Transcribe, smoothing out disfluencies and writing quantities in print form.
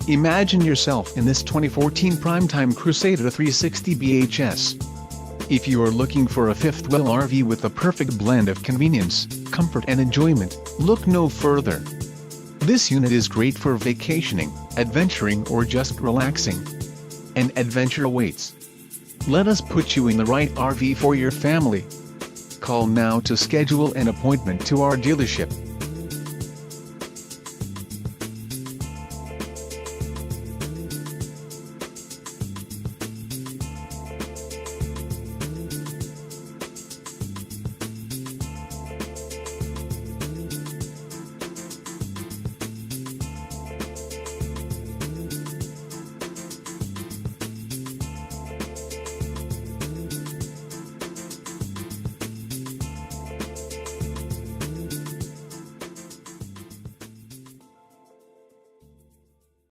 Imagine yourself in this 2014 Primetime Crusader 360 BHS. If you are looking for a fifth-wheel RV with the perfect blend of convenience, comfort and enjoyment, look no further. This unit is great for vacationing, adventuring or just relaxing. An adventure awaits. Let us put you in the right RV for your family. Call now to schedule an appointment to our dealership.